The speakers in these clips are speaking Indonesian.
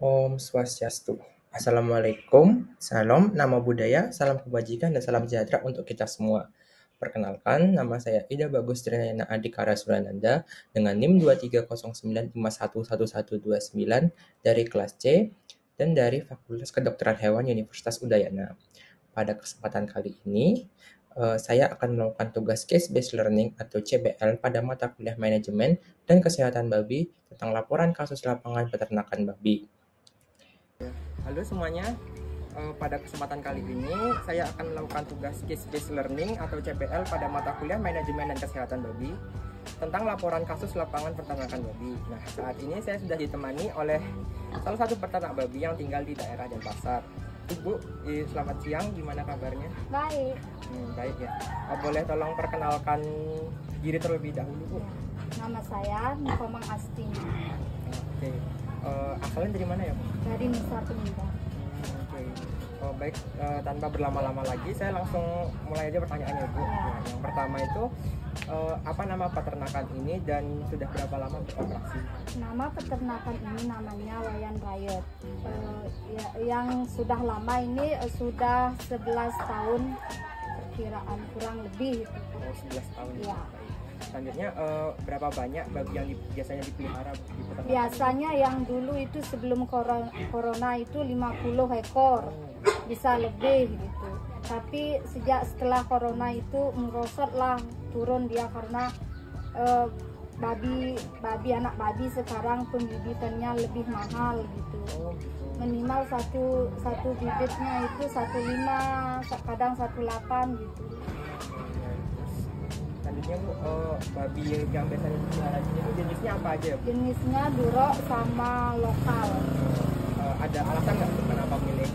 Om Swastiastu. Assalamualaikum, salam, nama budaya, salam kebajikan, dan salam sejahtera untuk kita semua. Perkenalkan, nama saya Ida Bagus Trinayana Adhikara Surananda dengan NIM 23095111129 dari kelas C dan dari Fakultas Kedokteran Hewan Universitas Udayana. Pada kesempatan kali ini, saya akan melakukan tugas Case-Based Learning atau CBL pada mata kuliah Manajemen dan Kesehatan Babi tentang laporan kasus lapangan peternakan babi. Halo semuanya, pada kesempatan kali ini saya akan melakukan tugas Case-Based Learning atau CBL pada mata kuliah Manajemen dan Kesehatan Babi tentang laporan kasus lapangan peternakan babi. Nah, saat ini saya sudah ditemani oleh salah satu peternak babi yang tinggal di daerah Denpasar. Ibu, selamat siang, gimana kabarnya? Baik. Baik ya. Boleh tolong perkenalkan diri terlebih dahulu, Bu? Nama saya Nikomang Asti Oke. Asalnya dari mana ya, Bu? dari Nusa Penida. Oke. Baik, tanpa berlama-lama lagi, saya langsung mulai aja pertanyaannya, Bu. Ya. Nah, yang pertama itu, apa nama peternakan ini dan sudah berapa lama beroperasi? Nama peternakan ini namanya Wayan Rayet. Yang sudah lama ini sudah 11 tahun perkiraan kurang lebih. 11 tahun. Ya. Baik. Selanjutnya, berapa banyak babi yang biasanya dipelihara di peternakan? Biasanya yang dulu itu sebelum corona itu 50 ekor, bisa lebih gitu. Tapi setelah corona itu merosot lah, turun dia karena anak babi sekarang pembibitannya lebih mahal gitu. Minimal satu bibitnya itu 1,5, kadang 1,8 gitu. Selanjutnya, Bu, babi yang biasanya dipelihara di sini itu jenisnya apa aja, Bu? Jenisnya durok sama lokal. Ada alasan nggak untuk kenapa milih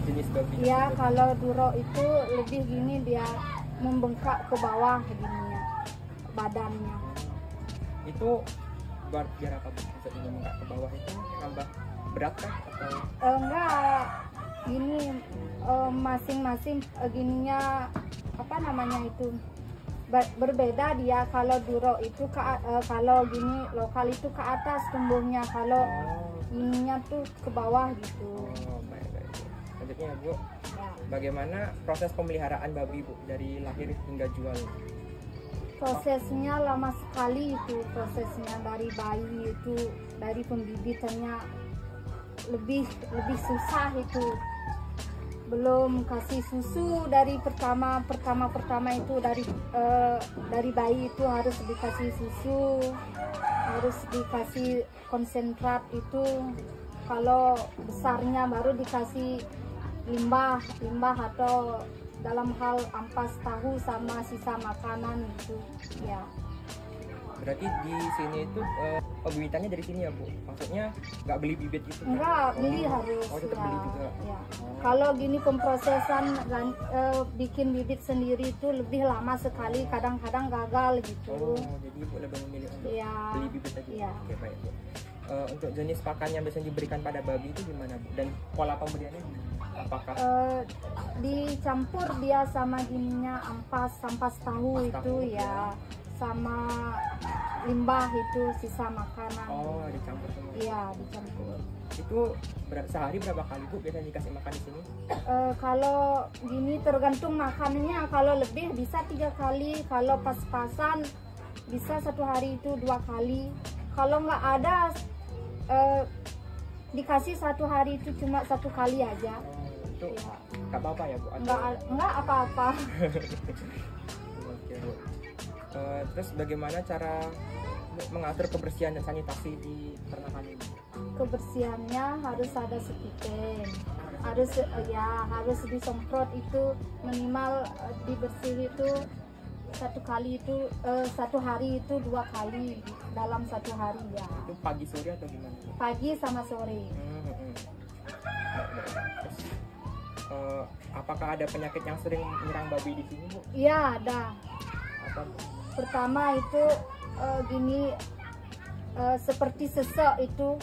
jenis babi? Ya, kalau durok itu lebih gini, dia membengkak ke bawah gininya badannya. Itu biar apa, Bu? Maksudnya membengkak ke bawah itu nambah berat kah atau? Enggak, gini masing-masing gininya apa namanya itu berbeda dia. Kalau durok itu kalau gini lokal itu ke atas tumbuhnya, kalau ininya tuh ke bawah gitu. Baik. Selanjutnya, Bu, Ya. bagaimana proses pemeliharaan babi, Bu, dari lahir hingga jual? Prosesnya lama sekali itu, prosesnya dari bayi itu, dari pembibitannya lebih susah itu. Belum kasih susu dari pertama itu dari bayi itu harus dikasih susu, harus dikasih konsentrat itu. Kalau besarnya baru dikasih limbah atau dalam hal ampas tahu sama sisa makanan itu ya. Berarti di sini itu pembibitannya dari sini ya, Bu? Maksudnya nggak beli bibit gitu? Enggak, beli harus tetap ya. beli juga. Ya. Kalau gini pemprosesan bikin bibit sendiri itu lebih lama sekali, kadang-kadang gagal gitu. Jadi Ibu lebih memilih untuk Ya. beli bibit aja. Ya. Oke, baik, Bu. Untuk jenis pakan yang biasanya diberikan pada babi itu gimana, Bu? Dan pola pemberiannya gimana? Apakah Dicampur dia sama gininya ampas tahu Ampas itu tahu, ya, sama limbah itu sisa makanan. dicampur semua? Iya, dicampur. Itu sehari berapa kali, Bu, biasanya dikasih makan di sini? Kalau gini tergantung makanannya, kalau lebih bisa 3 kali, kalau pas-pasan bisa satu hari itu 2 kali. Kalau nggak ada dikasih satu hari itu cuma 1 kali aja. Itu Ya. nggak apa-apa ya, Bu? Nggak apa-apa. Oke, Bu. Terus bagaimana cara mengatur kebersihan dan sanitasi di peternakan ini? Kebersihannya harus ada spiken, harus disemprot itu minimal dibersih itu satu hari itu 2 kali dalam 1 hari ya. Itu pagi sore atau gimana, Bu? Pagi sama sore. Terus, apakah ada penyakit yang sering menyerang babi di sini, Bu? Iya ada. Apa, Bu? Pertama itu seperti sesek itu,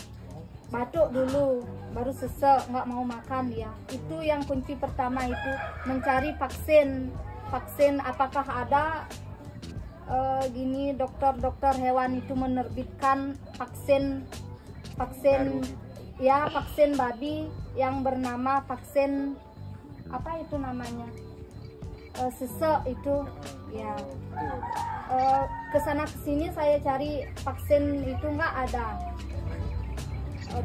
batuk dulu baru sesek, nggak mau makan dia. Itu yang kunci pertama itu mencari vaksin apakah ada dokter hewan itu menerbitkan vaksin Baru gitu. ya vaksin babi yang bernama vaksin apa itu namanya, sesek itu ya. Kesana kesini saya cari vaksin itu nggak ada.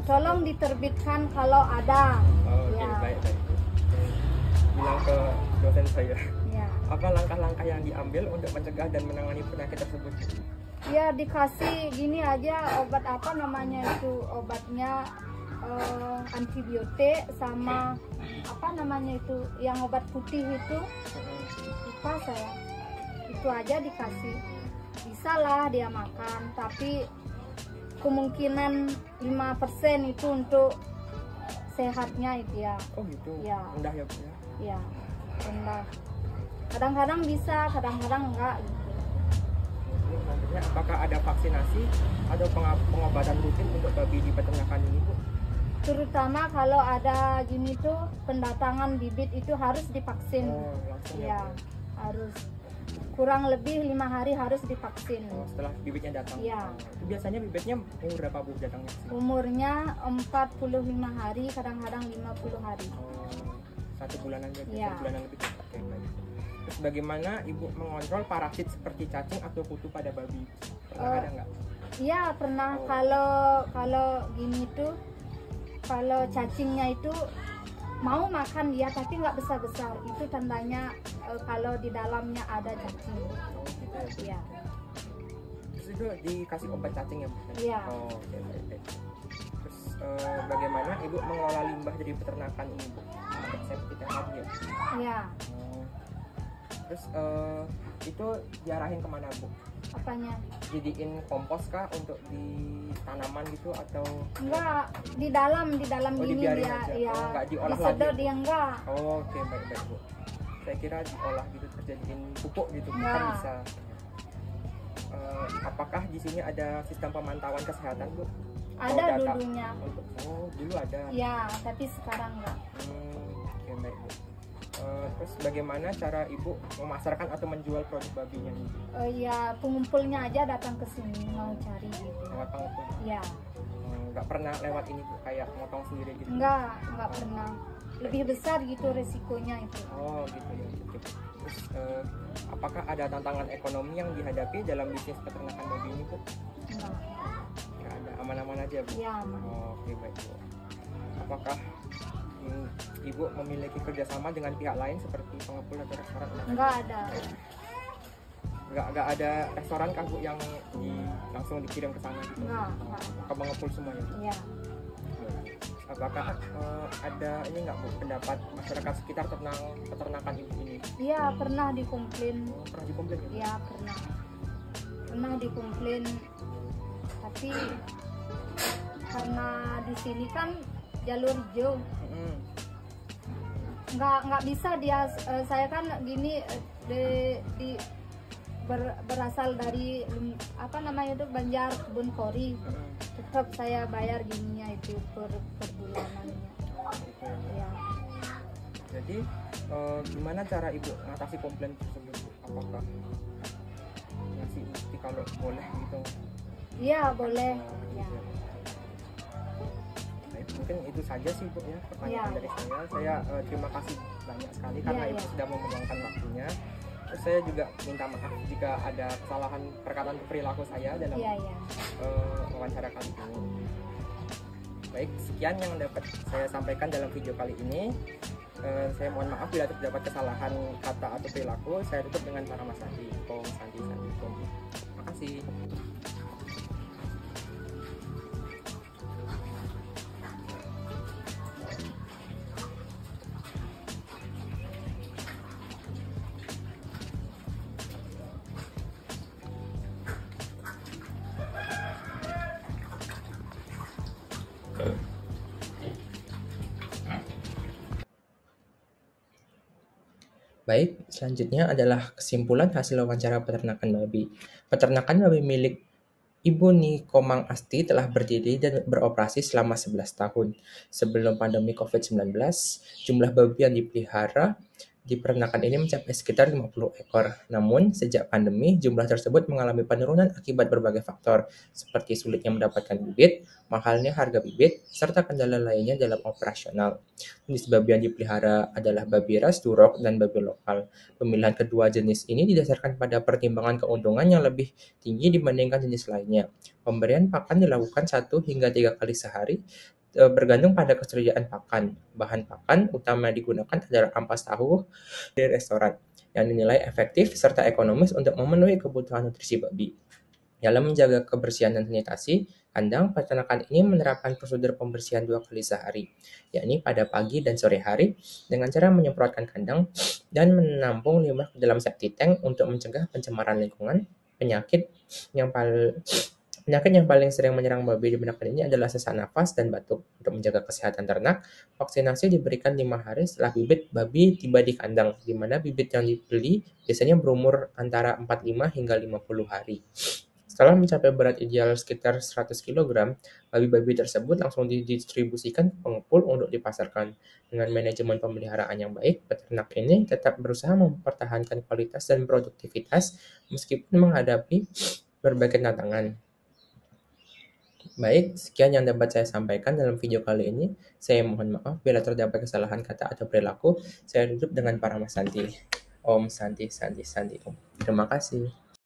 Tolong diterbitkan kalau ada. Oke, Ya. baik. Bilang ke dosen saya. Ya. Apa langkah-langkah yang diambil untuk mencegah dan menangani penyakit tersebut? Ya dikasih gini aja obat apa namanya itu, obatnya antibiotik sama apa namanya itu yang obat putih itu, lupa saya. Itu aja dikasih, bisa lah dia makan, tapi kemungkinan 5% itu untuk sehatnya itu ya. Oh gitu. Ya. Rendah ya Bu ya. Ya rendah, kadang-kadang bisa kadang-kadang enggak. Ini selanjutnya, apakah ada vaksinasi atau pengobatan rutin untuk babi di peternakan ini Bu? Terutama kalau ada gini tuh pendatangan bibit itu harus divaksin. Langsung Ya Bu. harus, kurang lebih 5 hari harus divaksin. Setelah bibitnya datang. Ya. Itu biasanya bibitnya umur berapa Bu datangnya ke sini? Umurnya 45 hari, kadang-kadang 50 hari. 1 bulanan ya, Ya. 1 bulanan lebih. Oke, baik. Terus bagaimana Ibu mengontrol parasit seperti cacing atau kutu pada babi? Pernah ada nggak? Iya pernah. Kalau gini tuh, kalau cacingnya itu mau makan dia tapi nggak besar-besar, itu tandanya kalau di dalamnya ada cacing. Oh, gitu ya. Ya. Terus itu dikasih obat cacing ya Bu? Iya. Oh, oke, baik. Terus bagaimana Ibu mengelola limbah dari peternakan ini Bu? Pakai septic tank lagi ya? Ya. Oh. Terus itu diarahin kemana Bu? Apanya? Jadiin kompos kah untuk di tanaman gitu atau Enggak, di dalam Oh, gini dibiarin dia aja. ya. Oh, nggak diolah Disedot lagi. dia enggak. Oh, oke, baik Bu. Saya kira diolah gitu terus jadiin pupuk gitu kan Nggak. bisa. Apakah di sini ada sistem pemantauan kesehatan Bu? Ada Oh, data. dulunya. Dulu ada. Ya, tapi sekarang enggak. Oke, baik Bu. Terus bagaimana cara Ibu memasarkan atau menjual produk babinya ini? Ya pengumpulnya aja datang ke sini mau cari gitu. Lewat pengepul? Ya, Nggak pernah lewat ini Bu, kayak motong sendiri gitu? enggak pernah. Lebih besar gitu resikonya itu. Oh gitu ya. Oke. Terus apakah ada tantangan ekonomi yang dihadapi dalam bisnis peternakan babi ini Bu? Enggak. Nggak ada, aman-aman aja Bu? Ya, aman. Oh, oke, baik Bu. Apakah Ibu memiliki kerjasama dengan pihak lain seperti pengepul atau restoran? Enggak ada. Nggak ada restoran kah Bu yang langsung dikirim ke sana gitu? Enggak. Ke pengepul semua ya Bu? Ya. Apakah ada ini nggak Bu pendapat masyarakat sekitar tentang peternakan Ibu ini? Iya, pernah dikomplain. Pernah dikomplain ya? Ya, pernah. Pernah dikomplain. Tapi karena di sini kan jalur hijau, Mm-mm. nggak bisa dia, saya kan gini, berasal dari apa namanya itu Banjar Kebun Kori, Mm-mm. tetap saya bayar gininya itu per bulanannya. Gitu ya. Ya. Jadi gimana cara Ibu mengatasi komplain tersebut? Apakah ngasih bukti kalau boleh gitu? Iya boleh. Ya. Baik, mungkin itu saja sih Bu ya pertanyaan Ya. dari saya. Saya terima kasih banyak sekali karena Ya, Ibu ya. sudah mau meluangkan waktunya. Terus saya juga minta maaf jika ada kesalahan perkataan perilaku saya dalam Iya ya. wawancara kali ini. Baik, sekian yang dapat saya sampaikan dalam video kali ini. Saya mohon maaf bila terdapat kesalahan kata atau perilaku. Saya tutup dengan para Mas Sandi. Om Sandi Sandi Om. Makasih. Baik, selanjutnya adalah kesimpulan hasil wawancara peternakan babi. Peternakan babi milik Ibu Nikomang Asti telah berdiri dan beroperasi selama 11 tahun. Sebelum pandemi COVID-19, jumlah babi yang dipelihara di peternakan ini mencapai sekitar 50 ekor. Namun, sejak pandemi, jumlah tersebut mengalami penurunan akibat berbagai faktor, seperti sulitnya mendapatkan bibit, mahalnya harga bibit, serta kendala lainnya dalam operasional. Jenis babi yang dipelihara adalah babi ras Duroc dan babi lokal. Pemilihan kedua jenis ini didasarkan pada pertimbangan keuntungan yang lebih tinggi dibandingkan jenis lainnya. Pemberian pakan dilakukan 1 hingga 3 kali sehari, bergantung pada ketersediaan pakan. Bahan pakan utama yang digunakan adalah ampas tahu dari restoran, yang dinilai efektif serta ekonomis untuk memenuhi kebutuhan nutrisi babi. Dalam menjaga kebersihan dan sanitasi, kandang peternakan ini menerapkan prosedur pembersihan 2 kali sehari, yakni pada pagi dan sore hari, dengan cara menyemprotkan kandang dan menampung limbah ke dalam septic tank untuk mencegah pencemaran lingkungan. Penyakit yang paling Penyakit yang paling sering menyerang babi di peternakan ini adalah sesak nafas dan batuk. Untuk menjaga kesehatan ternak, vaksinasi diberikan 5 hari setelah bibit babi tiba di kandang, di mana bibit yang dibeli biasanya berumur antara 45 hingga 50 hari. Setelah mencapai berat ideal sekitar 100 kg, babi-babi tersebut langsung didistribusikan ke pengepul untuk dipasarkan. Dengan manajemen pemeliharaan yang baik, peternak ini tetap berusaha mempertahankan kualitas dan produktivitas meskipun menghadapi berbagai tantangan. Baik, sekian yang dapat saya sampaikan dalam video kali ini. Saya mohon maaf bila terdapat kesalahan kata atau perilaku. Saya tutup dengan para Santi. Om Santi Santi Santi Om. Terima kasih.